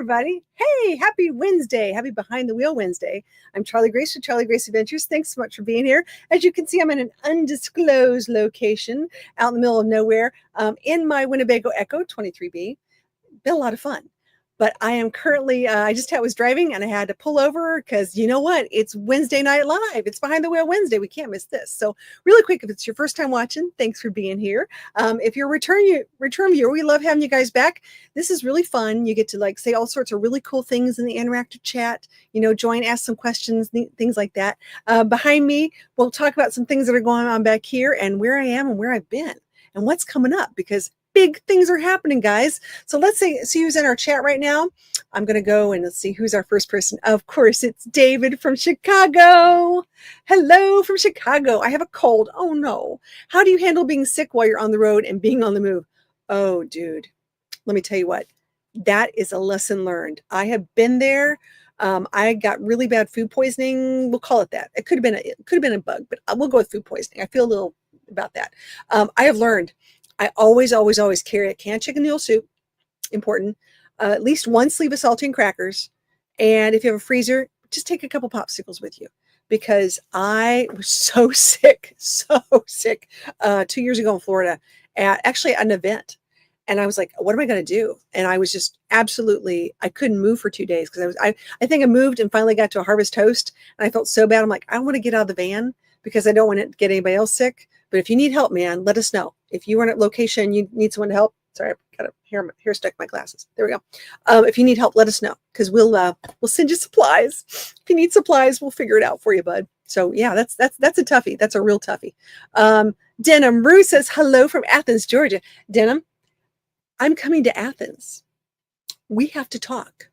everybody. Hey, happy Wednesday. Happy Behind the Wheel Wednesday. I'm Charlie Grace with Charlie Grace Adventures. Thanks so much for being here. As you can see, I'm in an undisclosed location out in the middle of nowhere in my Winnebago Echo 23B. Been a lot of fun. But I am currently, I was driving and I had to pull over because you know what? It's Wednesday Night Live. It's Behind the Wheel Wednesday. We can't miss this. So really quick, if it's your first time watching, thanks for being here. If you're a return viewer, we love having you guys back. This is really fun. You get to like say all sorts of really cool things in the interactive chat, you know, join, ask some questions, things like that. Behind me, we'll talk about some things that are going on back here and where I am and where I've been and what's coming up because big things are happening, see who's in our chat right now. I'm going to go and let's see who's our first person. Of course, it's David from Chicago. Hello from Chicago. I have a cold. Oh no. How do you handle being sick while you're on the road and being on the move? Oh, dude, let me tell you what, that is a lesson learned. I have been there. I got really bad food poisoning. We'll call it that. It could have been a bug, but we'll go with food poisoning. I feel a little about that. I have learned I always carry a canned chicken noodle soup, important, at least one sleeve of saltine crackers. And if you have a freezer, just take a couple popsicles with you because I was so sick, 2 years ago in Florida at an event. And I was like, what am I going to do? And I was just absolutely, I couldn't move for 2 days because I think I moved and finally got to a Harvest Toast. And I felt so bad. I'm like, I want to get out of the van because I don't want to get anybody else sick. But if you need help, man, let us know. If you are in a location, you need someone to help. Sorry, I got a hair stuck in my glasses. There we go. If you need help, let us know because we'll send you supplies. If you need supplies, we'll figure it out for you, bud. So yeah, that's a toughie. That's a real toughie. Denim Rue says hello from Athens, Georgia. Denim, I'm coming to Athens. We have to talk.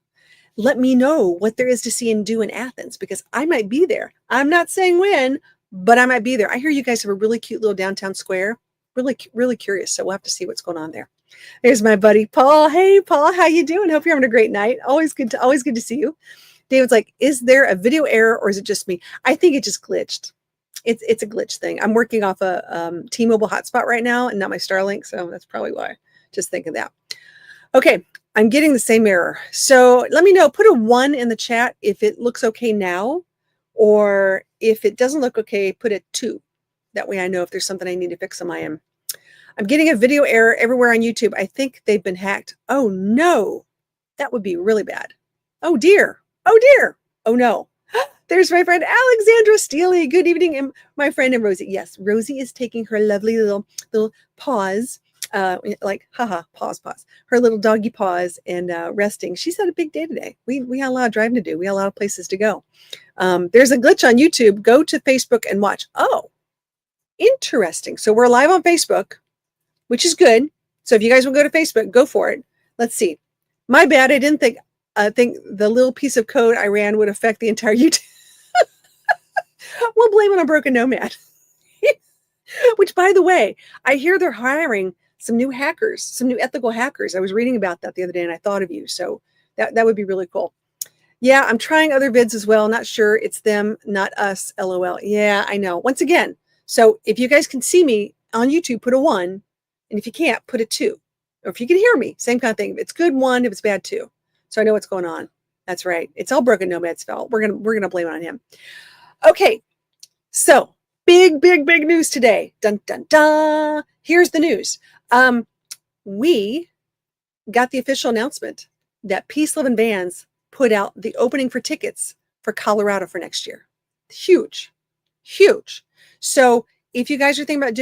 Let me know what there is to see and do in Athens because I might be there. I'm not saying when, but I might be there. I hear you guys have a really cute little downtown square. Really curious. So we'll have to see what's going on there. There's my buddy Paul. Hey Paul, how you doing? Hope you're having a great night. Always good to see you. David's like, is there a video error or is it just me? I think it just glitched. It's a glitch thing. I'm working off a T-Mobile hotspot right now and not my Starlink, so that's probably why. Just think of that. Okay, I'm getting the same error. So let me know. Put a 1 in the chat if it looks okay now, or if it doesn't look okay, put a 2. That way I know if there's something I need to fix on my end. I'm getting a video error everywhere on YouTube. I think they've been hacked. Oh no, that would be really bad. Oh dear. Oh dear. Oh no. There's my friend Alexandra Steely. Good evening, and my friend and Rosie. Yes, Rosie is taking her lovely little paws, like haha, pause, her little doggy paws and resting. She's had a big day today. We had a lot of driving to do. We had a lot of places to go. There's a glitch on YouTube. Go to Facebook and watch. Oh, interesting. So we're live on Facebook, which is good. So if you guys will go to Facebook, go for it. Let's see. My bad. I didn't think the little piece of code I ran would affect the entire YouTube. We'll blame it on Broken Nomad. Which, by the way, I hear they're hiring some new hackers, some new ethical hackers. I was reading about that the other day and I thought of you. So that would be really cool. Yeah, I'm trying other vids as well. Not sure it's them, not us. LOL. Yeah, I know. Once again, so if you guys can see me on YouTube, put a 1. And if you can't, put a 2. Or if you can hear me, same kind of thing. If it's good, 1. If it's bad, 2. So I know what's going on. That's right. It's all Broken Nomad's fault. We're gonna blame it on him. Okay. So big news today. Dun dun dun. Here's the news. We got the official announcement that Peace Loving Bands put out the opening for tickets for Colorado for next year. Huge. So if you guys are thinking about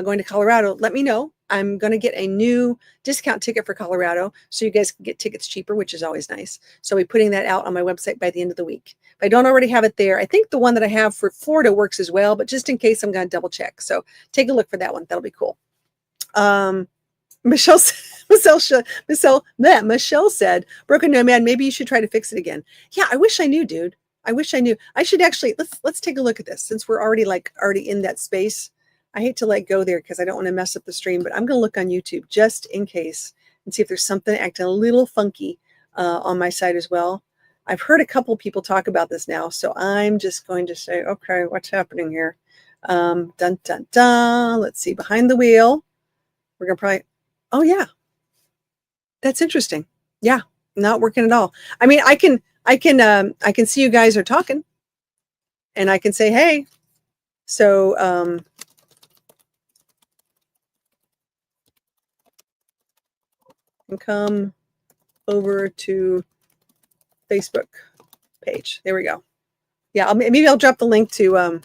going to Colorado, let me know. I'm going to get a new discount ticket for Colorado so you guys can get tickets cheaper, which is always nice. So I'll be putting that out on my website by the end of the week. If I don't already have it there, I think the one that I have for Florida works as well, but just in case, I'm going to double check. So take a look for that one. That'll be cool. Michelle said, Broken Nomad, maybe you should try to fix it again. Yeah, I wish I knew, dude. I wish I knew. I should actually, let's take a look at this since we're already in that space. I hate to go there because I don't want to mess up the stream, but I'm going to look on YouTube just in case and see if there's something acting a little funky on my side as well. I've heard a couple people talk about this now, so I'm just going to say, okay, what's happening here? Dun, dun, dun. Let's see, behind the wheel. We're going to probably, oh yeah, that's interesting. Yeah, Not working at all. I mean, I can see you guys are talking, and I can say, hey. So come over to Facebook page. There we go. Yeah, maybe I'll drop the link to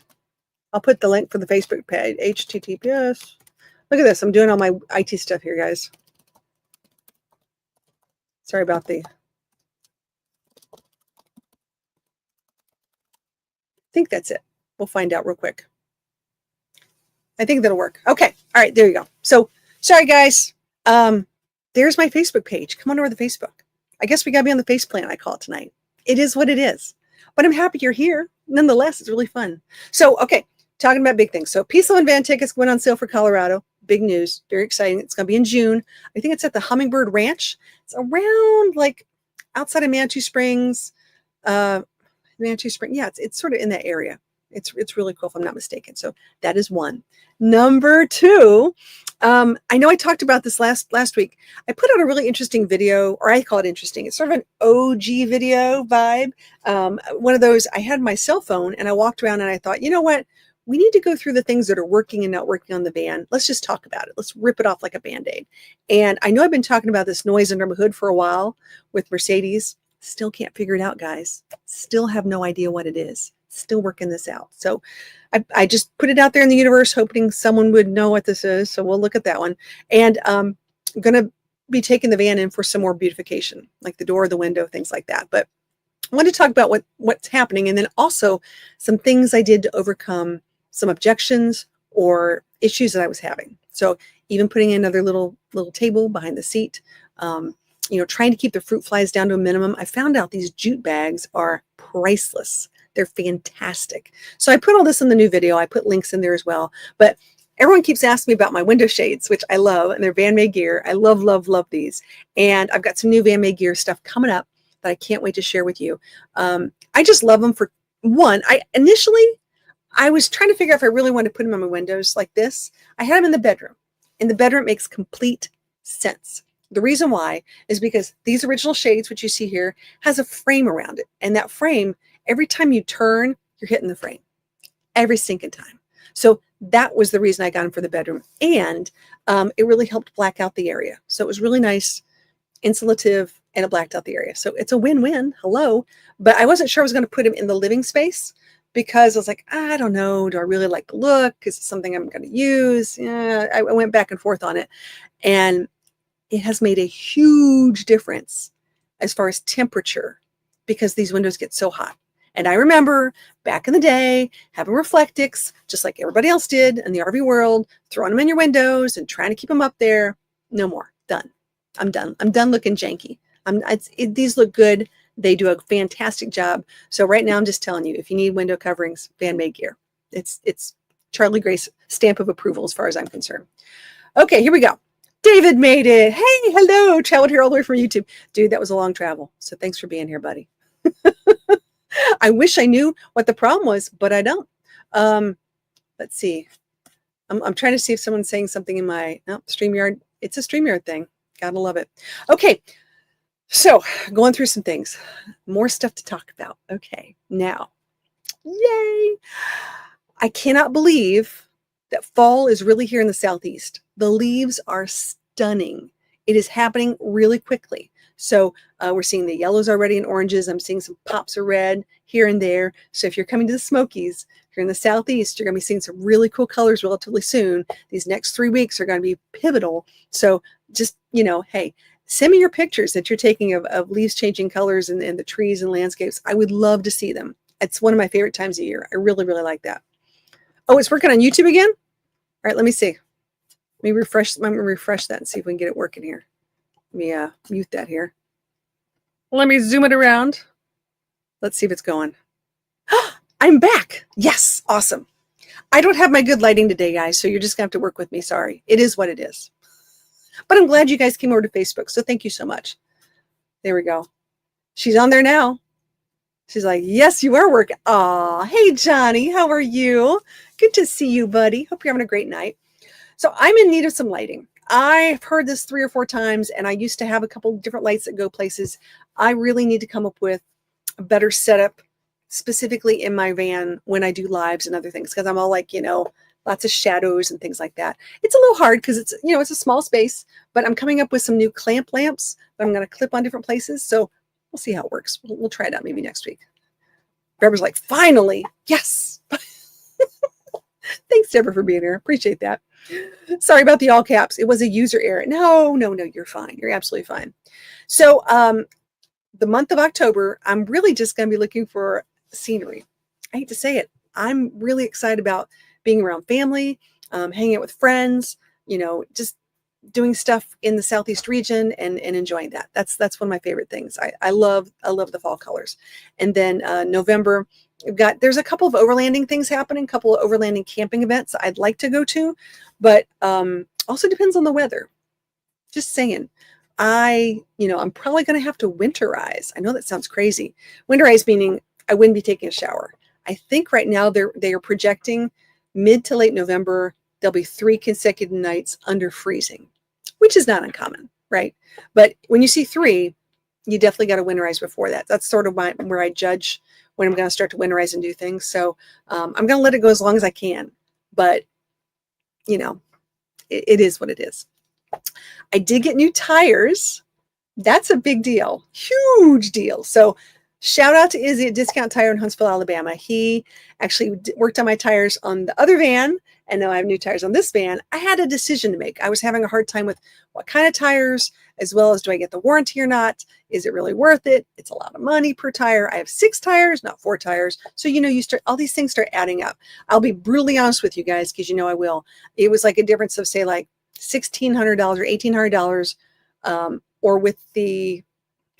I'll put the link for the Facebook page. HTTPS. Look at this. I'm doing all my IT stuff here, guys. Sorry about the. I think that's it. We'll find out real quick. I think that'll work. Okay. All right. There you go. So sorry, guys. There's my Facebook page. Come on over to Facebook. I guess we got to be on the face plan, I call it tonight. It is what it is. But I'm happy you're here. Nonetheless, it's really fun. So, okay, talking about big things. So Peace Loving van tickets went on sale for Colorado. Big news. Very exciting. It's going to be in June. I think it's at the Hummingbird Ranch. It's around like outside of Manitou Springs. Manitou Springs. Yeah, it's sort of in that area. It's really cool if I'm not mistaken. So that is one. Number two, I know I talked about this last week. I put out a really interesting video, or I call it interesting. It's sort of an OG video vibe. One of those, I had my cell phone and I walked around and I thought, you know what? We need to go through the things that are working and not working on the van. Let's just talk about it. Let's rip it off like a Band-Aid. And I know I've been talking about this noise under my hood for a while with Mercedes. Still can't figure it out, guys. Still have no idea what it is. Still working this out. So I just put it out there in the universe, hoping someone would know what this is. So we'll look at that one. And I'm going to be taking the van in for some more beautification, like the door, the window, things like that. But I want to talk about what's happening, and then also some things I did to overcome some objections or issues that I was having. So even putting in another little table behind the seat, trying to keep the fruit flies down to a minimum. I found out these jute bags are priceless. They're fantastic. So I put all this in the new video. I put links in there as well. But everyone keeps asking me about my window shades, which I love, and they're Van Made gear. I love, love, love these. And I've got some new Van Made gear stuff coming up that I can't wait to share with you. I just love them for one. I was trying to figure out if I really wanted to put them on my windows like this. I had them in the bedroom. In the bedroom, it makes complete sense. The reason why is because these original shades, which you see here, has a frame around it. And that frame, every time you turn, you're hitting the frame. Every sinking time. So that was the reason I got them for the bedroom. And it really helped black out the area. So it was really nice, insulative, and it blacked out the area. So it's a win-win. Hello. But I wasn't sure I was going to put them in the living space because I was like, I don't know. Do I really like the look? Is it something I'm going to use? Yeah, I went back and forth on it. And it has made a huge difference as far as temperature because these windows get so hot. And I remember back in the day having Reflectix, just like everybody else did in the RV world, throwing them in your windows and trying to keep them up there. No more. Done. I'm done. I'm done looking janky. These look good. They do a fantastic job. So right now I'm just telling you, if you need window coverings, Van Made gear. It's Charlie Grace stamp of approval as far as I'm concerned. Okay, here we go. David made it. Hey, hello. Traveled here all the way from YouTube. Dude, that was a long travel. So thanks for being here, buddy. I wish I knew what the problem was, but I don't. Let's see. I'm trying to see if someone's saying something in my StreamYard. It's a StreamYard thing. Gotta love it. Okay. So going through some things. More stuff to talk about. Okay. Now, yay. I cannot believe that fall is really here in the Southeast. The leaves are stunning. It is happening really quickly. So we're seeing the yellows already and oranges. I'm seeing some pops of red here and there. So if you're coming to the Smokies, if you're in the Southeast, you're going to be seeing some really cool colors relatively soon. These next 3 weeks are going to be pivotal. So just, hey, send me your pictures that you're taking of leaves changing colors and the trees and landscapes. I would love to see them. It's one of my favorite times of year. I really, really like that. Oh, it's working on YouTube again? All right, let me see. Let me refresh that and see if we can get it working here. Let me mute that here. Let me zoom it around. Let's see if it's going. I'm back. Yes, awesome. I don't have my good lighting today, guys, so you're just going to have to work with me. Sorry. It is what it is. But I'm glad you guys came over to Facebook, so thank you so much. There we go. She's on there now. She's like, yes, you are working. Aw, hey, Johnny, how are you? Good to see you, buddy. Hope you're having a great night. So I'm in need of some lighting. I've heard this 3 or 4 times, and I used to have a couple different lights that go places. I really need to come up with a better setup specifically in my van when I do lives and other things, because I'm all like, lots of shadows and things like that. It's a little hard because it's a small space, but I'm coming up with some new clamp lamps that I'm going to clip on different places. So we'll see how it works. We'll try it out maybe next week. Deborah's like, finally, yes. Thanks, Deborah, for being here. Appreciate that. Sorry about the all caps. It was a user error. No, you're fine. You're absolutely fine. So the month of October, I'm really just going to be looking for scenery. I hate to say it. I'm really excited about being around family, hanging out with friends, just doing stuff in the Southeast region and enjoying that. That's one of my favorite things. I love the fall colors. And then November, there's a couple of overlanding things happening, a couple of overlanding camping events I'd like to go to, but also depends on the weather. Just saying. I'm probably going to have to winterize. I know that sounds crazy. Winterize meaning I wouldn't be taking a shower. I think right now they are projecting mid to late November, there'll be 3 consecutive nights under freezing, which is not uncommon, right? But when you see 3, you definitely got to winterize before that. That's sort of where I judge when I'm going to start to winterize and do things. So I'm going to let it go as long as I can. But, it is what it is. I did get new tires. That's a big deal. Huge deal. So shout out to Izzy at Discount Tire in Huntsville, Alabama. He actually worked on my tires on the other van, and now I have new tires on this van. I had a decision to make. I was having a hard time with what kind of tires, as well as do I get the warranty or not? Is it really worth it? It's a lot of money per tire. I have 6 tires, not 4 tires. So, you start, all these things start adding up. I'll be brutally honest with you guys, because I will. It was like a difference of, say, like $1,600 or $1,800, or with the,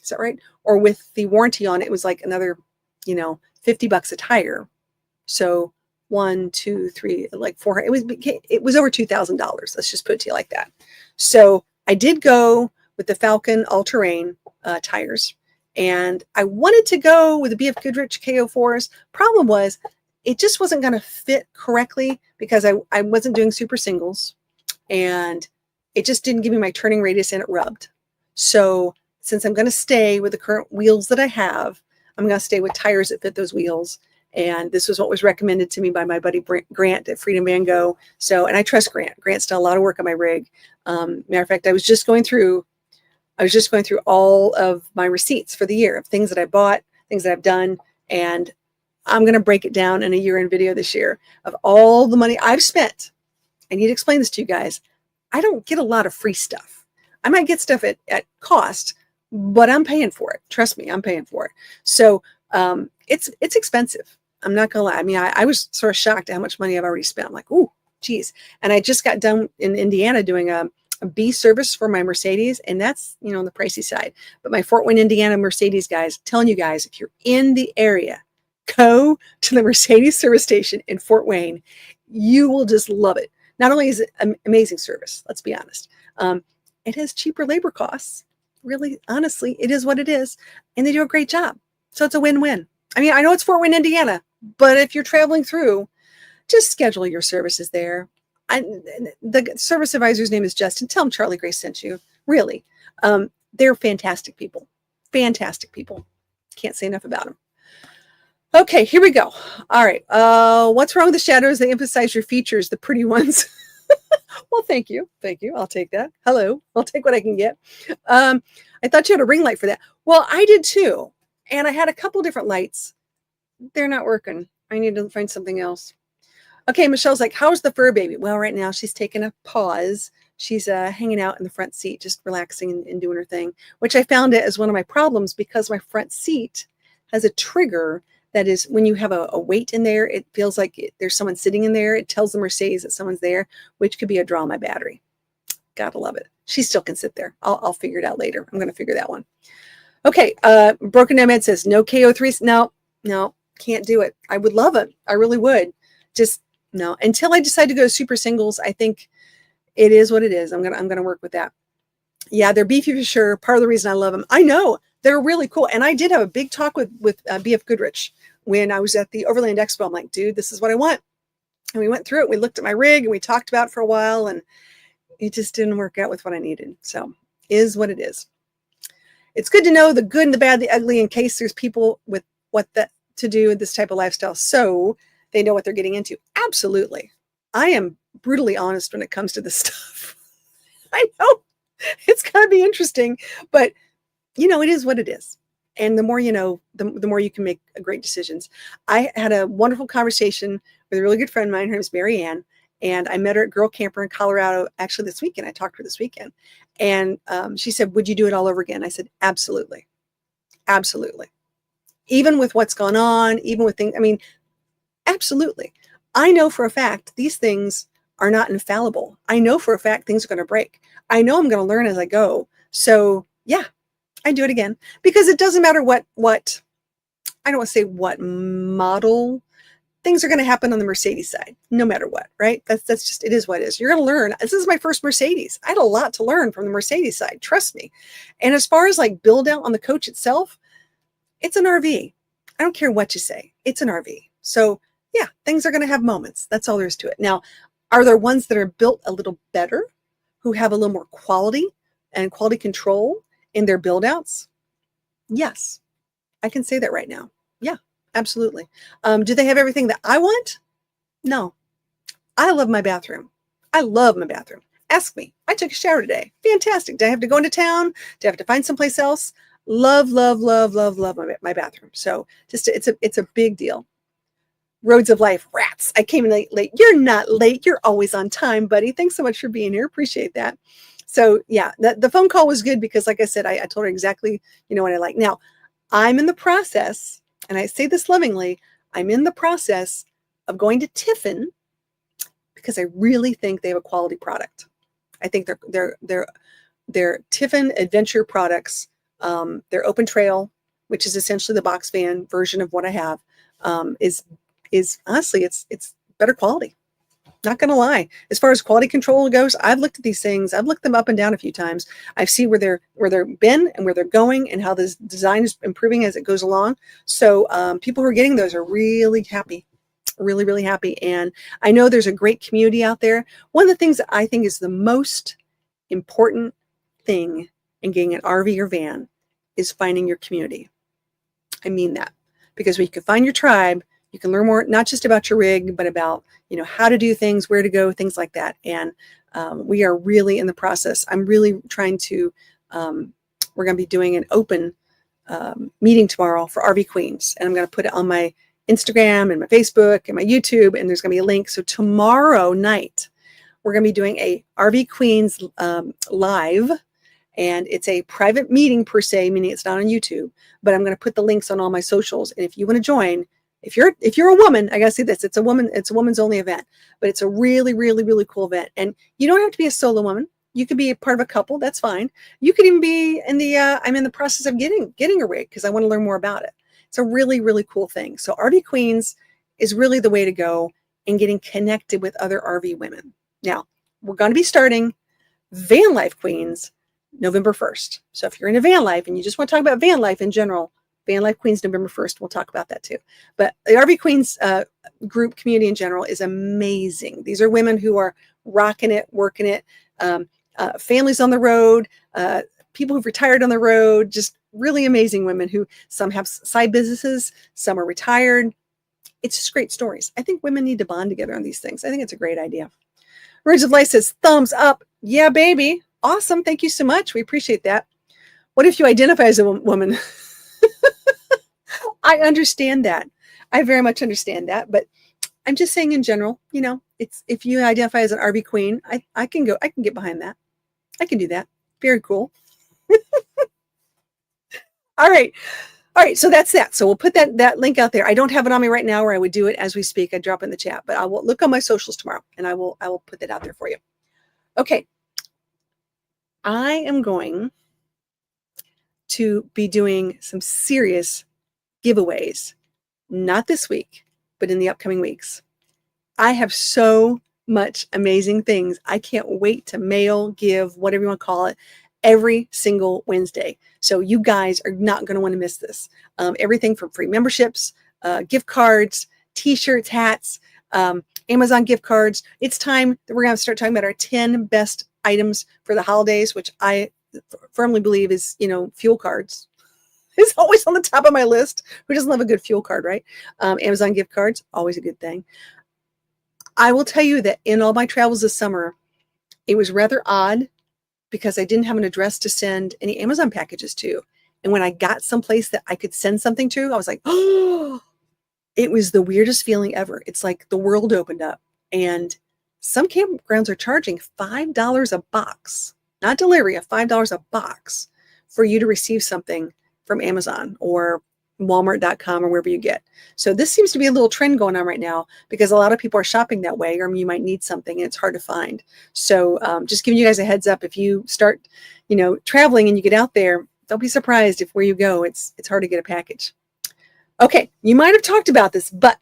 is that right? Or with the warranty on it was like another, $50 a tire. So 1, 2, 3, like 4. It was over $2,000. Let's just put it to you like that. So I did go with the Falcon all-terrain tires, and I wanted to go with the BF Goodrich KO4s. Problem was, it just wasn't going to fit correctly because I wasn't doing super singles, and it just didn't give me my turning radius, and it rubbed. So since I'm going to stay with the current wheels that I have, I'm going to stay with tires that fit those wheels. And this was what was recommended to me by my buddy Grant at Freedom Van Go. So, and I trust Grant. Grant's done a lot of work on my rig. Matter of fact, I was just going through all of my receipts for the year of things that I bought, things that I've done, and I'm going to break it down in a year-end video this year of all the money I've spent. I need to explain this to you guys. I don't get a lot of free stuff. I might get stuff at cost, but I'm paying for it. Trust me, I'm paying for it. So it's expensive. I'm not gonna lie. I mean, I was sort of shocked at how much money I've already spent. I'm like, ooh, geez. And I just got done in Indiana doing a B service for my Mercedes, and that's on the pricey side. But my Fort Wayne, Indiana Mercedes guys, telling you guys, if you're in the area, go to the Mercedes service station in Fort Wayne. You will just love it. Not only is it an amazing service, let's be honest, it has cheaper labor costs. Really, honestly, it is what it is, and they do a great job. So it's a win-win. I mean, I know it's Fort Wayne, Indiana, but if you're traveling through, just schedule your services there. The service advisor's name is Justin. Tell him Charlie Grace sent you. Really, they're fantastic people. Fantastic people. Can't say enough about them. Okay, here we go. All right. What's wrong with the shadows? They emphasize your features, the pretty ones. Well, thank you. Thank you. I'll take that. Hello. I'll take what I can get. I thought you had a ring light for that. Well, I did too. And I had a couple different lights. They're not working. I need to find something else. Okay, Michelle's like, how's the fur baby? Well, right now she's taking a pause. She's hanging out in the front seat, just relaxing and doing her thing, which I found it as one of my problems because my front seat has a trigger that is when you have a weight in there, it feels like there's someone sitting in there. It tells the Mercedes that someone's there, which could be a draw on my battery. Gotta love it. She still can sit there. I'll figure it out later. I'm going to figure that one. Okay. Broken Nomad says no KO3s. No, can't do it. I would love it. I really would. Just no, until I decide to go super singles. I think it is what it is. I'm going to work with that. Yeah. They're beefy for sure. Part of the reason I love them. I know they're really cool. And I did have a big talk with BF Goodrich when I was at the Overland Expo. I'm like, dude, this is what I want. And we went through it. We looked at my rig and we talked about it for a while. And it just didn't work out with what I needed. So is what it is. It's good to know the good and the bad, the ugly, in case there's people with what that to do in this type of lifestyle, so they know what they're getting into. Absolutely. I am brutally honest when it comes to this stuff. I know it's going to be interesting, but it is what it is. And the more you know, the more you can make great decisions. I had a wonderful conversation with a really good friend of mine. Her name is Mary Ann. And I met her at Girl Camper in Colorado, actually this weekend. I talked to her this weekend. And she said, would you do it all over again? I said, absolutely. Absolutely. Even with what's gone on, even with things, absolutely. I know for a fact these things are not infallible. I know for a fact things are going to break. I know I'm going to learn as I go. So yeah, I do it again, because it doesn't matter what I don't want to say what model. Things are going to happen on the Mercedes side, no matter what, right? That's just, it is what it is. You're going to learn. This is my first Mercedes. I had a lot to learn from the Mercedes side, trust me. And as far as like build out on the coach itself, it's an RV. I don't care what you say. It's an RV. So yeah, things are going to have moments. That's all there is to it. Now, are there ones that are built a little better, who have a little more quality and quality control in their build outs? Yes, I can say that right now. Yeah. Absolutely. Do they have everything that I want? No. I love my bathroom. I love my bathroom. Ask me. I took a shower today. Fantastic. Do I have to go into town? Do I have to find someplace else? Love, love, love, love, love my bathroom. So just it's a big deal. Roads of Life, rats. I came in late. You're not late. You're always on time, buddy. Thanks so much for being here. Appreciate that. So yeah, the phone call was good because, like I said, I told her exactly what I like. Now, I'm in the process. And I say this lovingly, I'm in the process of going to Tiffin because I really think they have a quality product. I think they're Tiffin Adventure products. Their Open Trail, which is essentially the box van version of what I have, is honestly it's better quality. Not going to lie. As far as quality control goes, I've looked at these things. I've looked them up and down a few times. I've seen where they've been and where they're going and how this design is improving as it goes along. So people who are getting those are really happy, really, really happy. And I know there's a great community out there. One of the things that I think is the most important thing in getting an RV or van is finding your community. I mean that, because when you can find your tribe, you can learn more, not just about your rig, but about, how to do things, where to go, things like that. And we are really in the process. I'm really trying to, we're going to be doing an open meeting tomorrow for RV Queens. And I'm going to put it on my Instagram and my Facebook and my YouTube, and there's going to be a link. So tomorrow night, we're going to be doing a RV Queens live. And it's a private meeting per se, meaning it's not on YouTube, but I'm going to put the links on all my socials. And if you want to join, if you're a woman, I gotta say this, it's a woman's only event, but it's a really, really, really cool event. And you don't have to be a solo woman. You could be a part of a couple. That's fine. You could even be in I'm in the process of getting a rig because I want to learn more about it. It's a really, really cool thing. So RV Queens is really the way to go in getting connected with other RV women. Now, we're going to be starting Van Life Queens November 1st. So if you're into van life and you just want to talk about van life in general, Van Life Queens November 1st, we'll talk about that too. But the RV Queens group community in general is amazing. These are women who are rocking it, working it, families on the road, people who've retired on the road, just really amazing women who some have side businesses, some are retired. It's just great stories. I think women need to bond together on these things. I think it's a great idea. Words of Life says, thumbs up. Yeah, baby. Awesome. Thank you so much. We appreciate that. What if you identify as a woman? I understand that. I very much understand that, but I'm just saying in general, it's, if you identify as an RV queen, I can get behind that. I can do that. Very cool. All right. So that's that. So we'll put that link out there. I don't have it on me right now, or I would do it as we speak. I drop it in the chat, but I will look on my socials tomorrow and I will put that out there for you. Okay. I am going to be doing some serious giveaways, not this week, but in the upcoming weeks. I have so much amazing things. I can't wait to mail, give, whatever you want to call it, every single Wednesday. So you guys are not going to want to miss this. Everything from free memberships, gift cards, t-shirts, hats, Amazon gift cards. It's time that we're going to start talking about our 10 best items for the holidays, which I firmly believe is, fuel cards. It's always on the top of my list. Who doesn't love a good fuel card, right? Amazon gift cards, always a good thing. I will tell you that in all my travels this summer, it was rather odd because I didn't have an address to send any Amazon packages to. And when I got someplace that I could send something to, I was like, oh, it was the weirdest feeling ever. It's like the world opened up. And some campgrounds are charging $5 a box, not delivery, a $5 a box for you to receive something from Amazon or Walmart.com or wherever you get. So this seems to be a little trend going on right now because a lot of people are shopping that way, or you might need something and it's hard to find. So just giving you guys a heads up, if you start, traveling and you get out there, don't be surprised if where you go, it's hard to get a package. Okay, you might have talked about this, but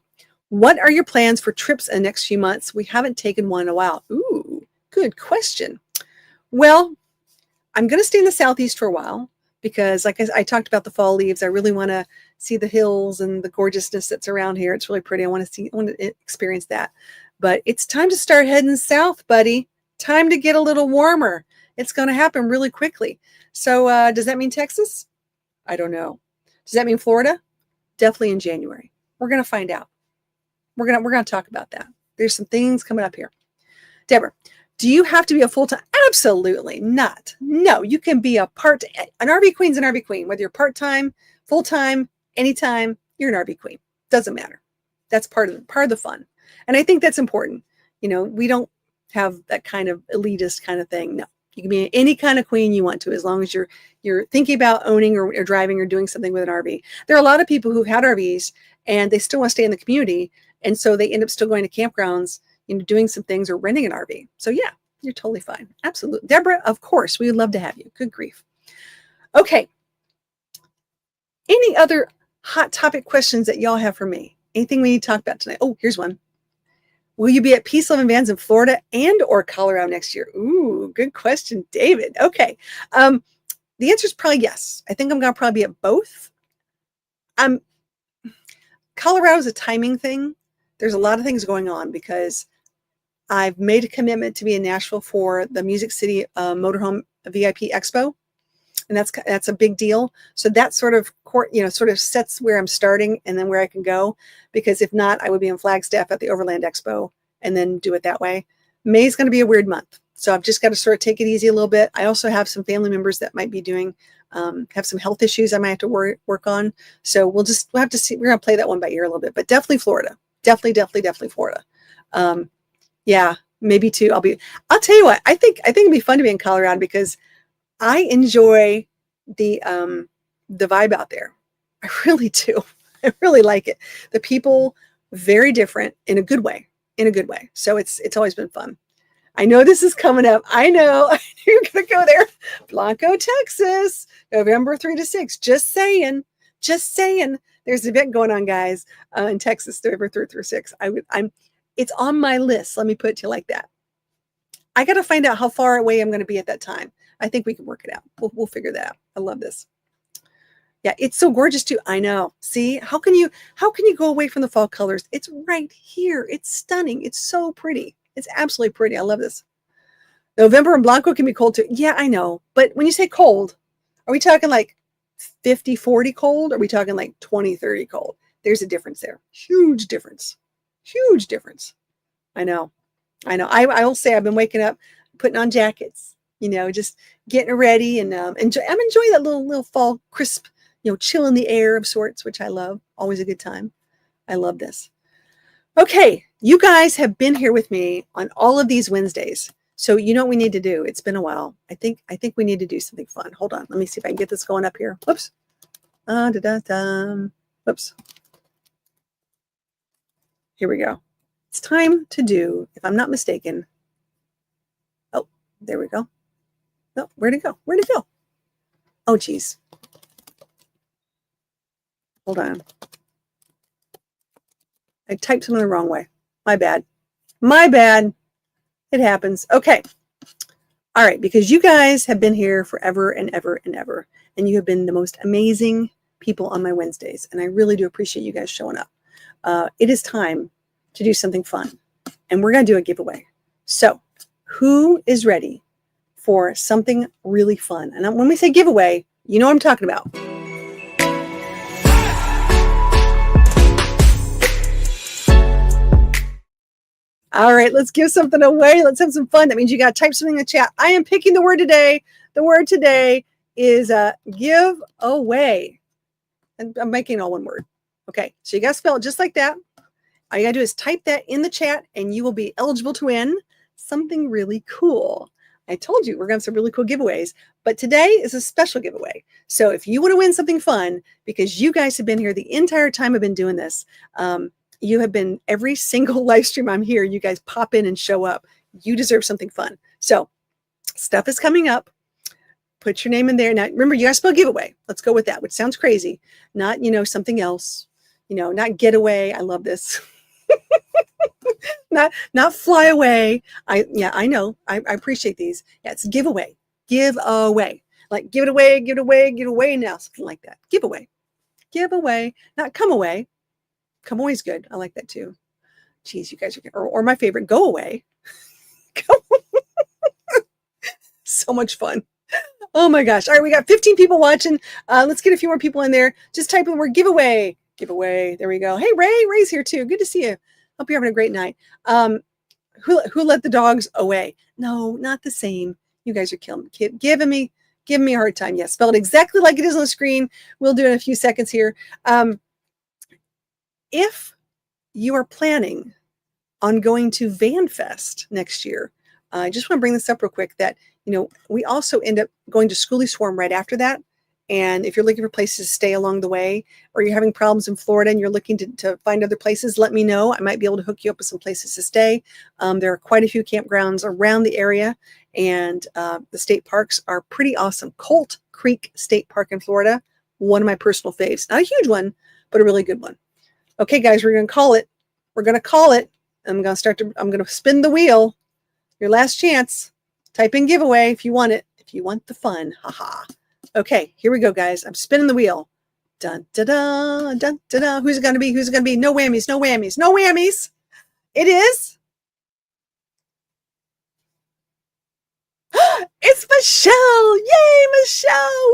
what are your plans for trips in the next few months? We haven't taken one in a while. Ooh, good question. Well, I'm going to stay in the Southeast for a while because, like I talked about the fall leaves, I really want to see the hills and the gorgeousness that's around here. It's really pretty. I want to experience that. But it's time to start heading south, buddy. Time to get a little warmer. It's going to happen really quickly. So does that mean Texas? I don't know. Does that mean Florida? Definitely in January. We're going to find out. We're going to talk about that. There's some things coming up here. Deborah, do you have to be a full-time? Absolutely not. No, you can be an RV queen's an RV queen. Whether you're part-time, full-time, anytime, you're an RV queen. Doesn't matter. That's part of the fun. And I think that's important. We don't have that kind of elitist kind of thing. No, you can be any kind of queen you want to, as long as you're thinking about owning or driving or doing something with an RV. There are a lot of people who've had RVs and they still want to stay in the community. And so they end up still going to campgrounds, doing some things or renting an RV. So yeah, you're totally fine. Absolutely. Deborah, of course, we would love to have you. Good grief. Okay. Any other hot topic questions that y'all have for me? Anything we need to talk about tonight? Oh, here's one. Will you be at Peace, Love, and Vans in Florida and or Colorado next year? Ooh, good question, David. Okay. The answer is probably yes. I think I'm going to probably be at both. Colorado is a timing thing. There's a lot of things going on because I've made a commitment to be in Nashville for the Music City Motorhome VIP Expo. And that's a big deal. So that sort of sets where I'm starting and then where I can go. Because if not, I would be in Flagstaff at the Overland Expo and then do it that way. May is going to be a weird month. So I've just got to sort of take it easy a little bit. I also have some family members that might be doing, have some health issues I might have to work on. So we'll have to see. We're going to play that one by ear a little bit, but definitely Florida. Definitely Florida. Yeah, maybe two. I'll tell you what, I think it'd be fun to be in Colorado because I enjoy the vibe out there. I really do. I really like it. The people, very different in a good way. So it's always been fun. I know this is coming up. I know you're going to go there. Blanco, Texas, November 3 to 6. Just saying. There's an event going on, guys, in Texas, November 3 through 6. It's on my list. Let me put it to you like that. I got to find out how far away I'm going to be at that time. I think we can work it out. We'll figure that out. I love this. Yeah, it's so gorgeous too. I know. See, how can you go away from the fall colors? It's right here. It's stunning. It's so pretty. It's absolutely pretty. I love this. November in Blanco can be cold too. Yeah, I know. But when you say cold, are we talking like 50, 40 cold? Or are we talking like 20, 30 cold? There's a difference there. Huge difference. I know. I will say I've been waking up, putting on jackets, just getting ready and I'm enjoying that little fall crisp, chill in the air of sorts, which I love. Always a good time. I love this. Okay, you guys have been here with me on all of these Wednesdays. So you know what we need to do. It's been a while. I think we need to do something fun. Hold on. Let me see if I can get this going up here. Whoops. Whoops. Here we go. It's time to do, if I'm not mistaken. Oh, there we go. No, where'd it go? Oh, geez. Hold on. I typed something the wrong way. My bad. It happens. Okay. All right. Because you guys have been here forever and ever and ever. And you have been the most amazing people on my Wednesdays. And I really do appreciate you guys showing up. It is time to do something fun. And we're going to do a giveaway. So who is ready for something really fun. And when we say giveaway, you know what I'm talking about. All right, let's give something away. Let's have some fun. That means you got to type something in the chat. I am picking the word today. The word today is give away. And I'm making it all one word. Okay, so you got to spell it just like that. All you got to do is type that in the chat and you will be eligible to win something really cool. I told you we're going to have some really cool giveaways, but today is a special giveaway. So if you want to win something fun, because you guys have been here the entire time I've been doing this, you have been every single live stream I'm here, you guys pop in and show up. You deserve something fun. So stuff is coming up. Put your name in there. Now, remember, you got to spell giveaway. Let's go with that, which sounds crazy. Not, something else, not getaway. I love this. not fly away. I know. I appreciate these. Yeah, it's giveaway. Give away. Like give it away, give it away, give it away now. Something like that. Giveaway. Give away. Not come away. Come away is good. I like that too. Geez, you guys are, or my favorite, go away. So much fun. Oh my gosh. All right, we got 15 people watching. Let's get a few more people in there. Just type in the word giveaway. Giveaway. There we go. Hey, Ray's here too. Good to see you. Hope you're having a great night. Who let the dogs away? No, not the same. You guys are giving me a hard time. Yes, spelled exactly like it is on the screen. We'll do it in a few seconds here. If you are planning on going to VanFest next year, I just want to bring this up real quick that, we also end up going to Schoolie Swarm right after that. And if you're looking for places to stay along the way, or you're having problems in Florida and you're looking to find other places, let me know. I might be able to hook you up with some places to stay. There are quite a few campgrounds around the area, and the state parks are pretty awesome. Colt Creek State Park in Florida, one of my personal faves. Not a huge one, but a really good one. Okay, guys, we're going to call it. We're going to call it. I'm going to spin the wheel. Your last chance. Type in giveaway if you want it. If you want the fun. Haha. Okay, here we go, guys. I'm spinning the wheel. Dun, da, da, dun, da, da. Who's it going to be? Who's it going to be? No whammies, no whammies, no whammies. It is. It's Michelle. Yay, Michelle.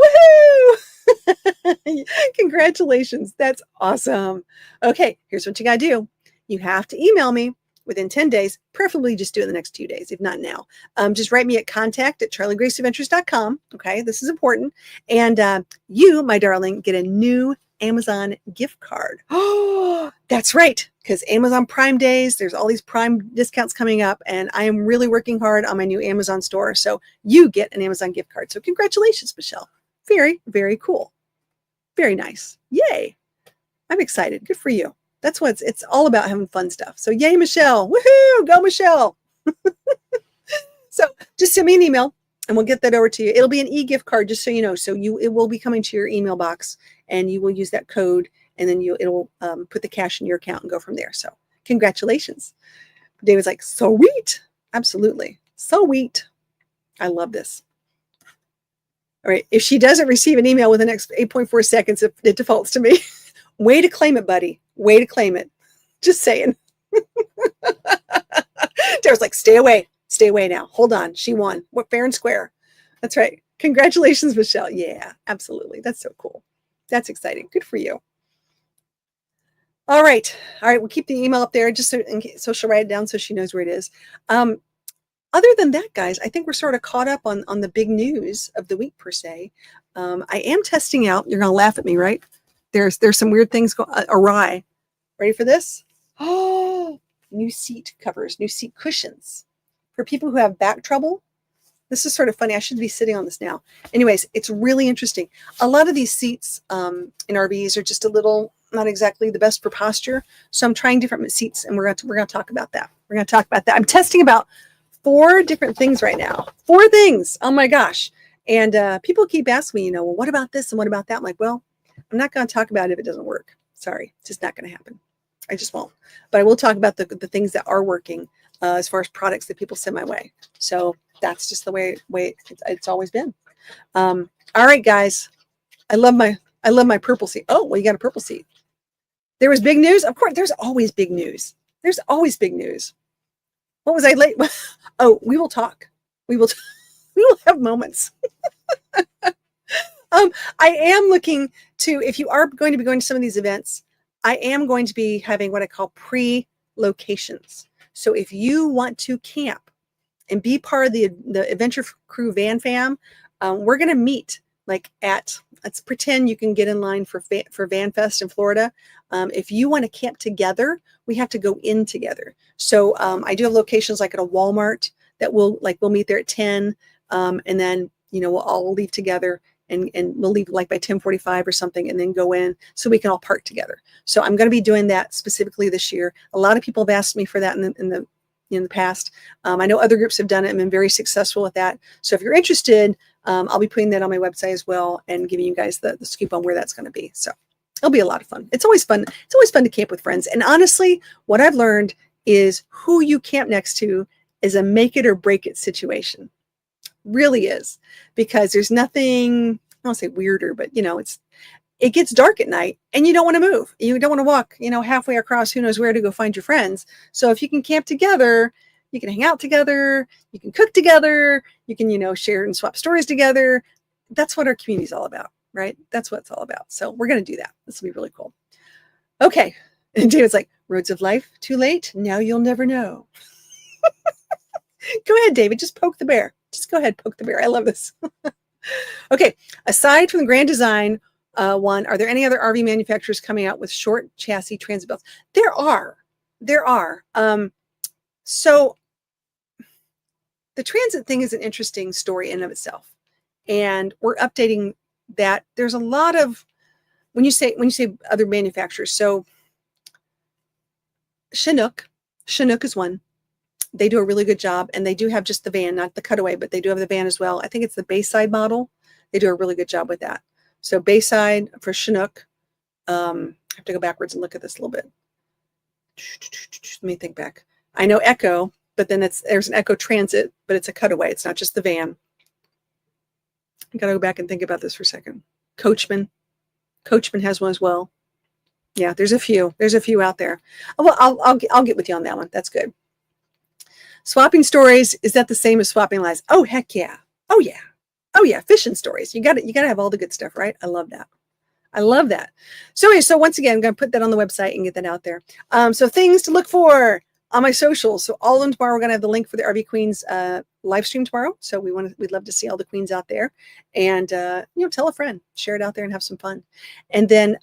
Woohoo. Congratulations. That's awesome. Okay, here's what you got to do. You have to email me within 10 days, preferably just do it in the next 2 days, if not now. Just write me at contact@charliegraceadventures.com. Okay, this is important. And you, my darling, get a new Amazon gift card. Oh, that's right, because Amazon Prime Days, there's all these Prime discounts coming up, and I am really working hard on my new Amazon store. So you get an Amazon gift card. So congratulations, Michelle. Very, very cool. Very nice. Yay. I'm excited. Good for you. That's what it's all about, having fun stuff. So yay, Michelle. Woohoo, go Michelle. So just send me an email and we'll get that over to you. It'll be an e-gift card, just so you know. So it will be coming to your email box, and you will use that code, and then it'll put the cash in your account and go from there. So congratulations. David's like, sweet. Absolutely. Sweet. I love this. All right. If she doesn't receive an email within the next 8.4 seconds, it defaults to me. Way to claim it, buddy. Way to claim it. Just saying. Daryl's like, stay away. Stay away now. Hold on. She won. What, fair and square. That's right. Congratulations, Michelle. Yeah, absolutely. That's so cool. That's exciting. Good for you. All right. All right. We'll keep the email up there just so she'll write it down so she knows where it is. Other than that, guys, I think we're sort of caught up on the big news of the week, per se. I am testing out. You're going to laugh at me, right? There's some weird things go awry. Ready for this? Oh, new seat covers, new seat cushions. For people who have back trouble, this is sort of funny. I should be sitting on this now. Anyways, it's really interesting. A lot of these seats in RVs are just a little, not exactly the best for posture. So I'm trying different seats, and we're going to talk about that. We're going to talk about that. I'm testing about 4 different things right now. 4 things. Oh my gosh. And people keep asking me, well, what about this and what about that? I'm like, well, I'm not going to talk about it if it doesn't work. Sorry, it's just not going to happen. I just won't. But I will talk about the things that are working as far as products that people send my way. So that's just the way it's always been. All right, guys. I love my purple seat. Oh, well, you got a purple seat. There was big news. Of course, there's always big news. There's always big news. What was I late? Oh, we will talk. We will. We will have moments. I am looking to, if you are going to be going to some of these events, I am going to be having what I call pre-locations. So if you want to camp and be part of the Adventure Crew Van Fam, we're going to meet like at, let's pretend you can get in line for Van Fest in Florida. If you want to camp together, we have to go in together. So I do have locations like at a Walmart that we'll meet there at 10, and then we'll all leave together. And we'll leave like by 10:45 or something, and then go in so we can all park together. So I'm going to be doing that specifically this year. A lot of people have asked me for that in the past. I know other groups have done it and been very successful with that. So if you're interested, I'll be putting that on my website as well and giving you guys the scoop on where that's going to be. So it'll be a lot of fun. It's always fun. It's always fun to camp with friends. And honestly, what I've learned is who you camp next to is a make it or break it situation. Really is, because there's nothing, I don't say weirder, but it gets dark at night and you don't want to move. You don't want to walk, halfway across who knows where to go find your friends. So if you can camp together, you can hang out together, you can cook together, you can, share and swap stories together. That's what our community is all about, right? That's what it's all about. So we're going to do that. This will be really cool. Okay. And David's like, roads of life, too late. Now you'll never know. Go ahead, David, just poke the bear. Just go ahead, poke the bear. I love this. Okay. Aside from the Grand Design one, are there any other RV manufacturers coming out with short chassis transit belts? There are. So the transit thing is an interesting story in and of itself. And we're updating that. There's a lot of, when you say other manufacturers, so Chinook is one. They do a really good job, and they do have just the van, not the Cutaway, but they do have the van as well. I think it's the Bayside model. They do a really good job with that. So Bayside for Chinook. I have to go backwards and look at this a little bit. Let me think back. I know Echo, but then there's an Echo Transit, but it's a Cutaway. It's not just the van. I got to go back and think about this for a second. Coachman has one as well. Yeah, there's a few out there. Well, I'll get with you on that one. That's good. Swapping stories, is that the same as swapping lies? Oh, heck yeah. Oh yeah. Fishing stories. You got to have all the good stuff, right? I love that. So anyway, so once again, I'm going to put that on the website and get that out there. So things to look for on my socials. So all of them tomorrow, we're going to have the link for the RV Queens live stream tomorrow. So we'd love to see all the queens out there, and tell a friend, share it out there and have some fun. And then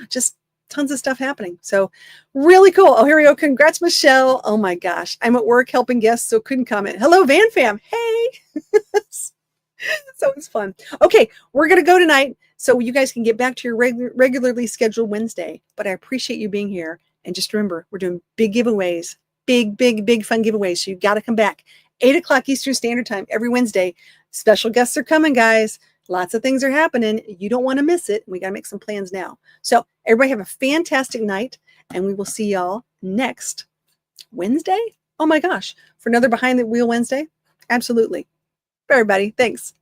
just tons of stuff happening. So really cool. Oh, here we go. Congrats, Michelle. Oh my gosh. I'm at work helping guests, so couldn't comment. Hello, Van Fam. Hey. So it's fun. Okay, we're going to go tonight so you guys can get back to your regularly scheduled Wednesday. But I appreciate you being here. And just remember, we're doing big giveaways, big fun giveaways. So you've got to come back 8:00 Eastern Standard Time every Wednesday. Special guests are coming, guys. Lots of things are happening. You don't want to miss it. We got to make some plans now. So everybody have a fantastic night, and we will see y'all next Wednesday. Oh my gosh, for another Behind the Wheel Wednesday. Absolutely. Everybody, thanks.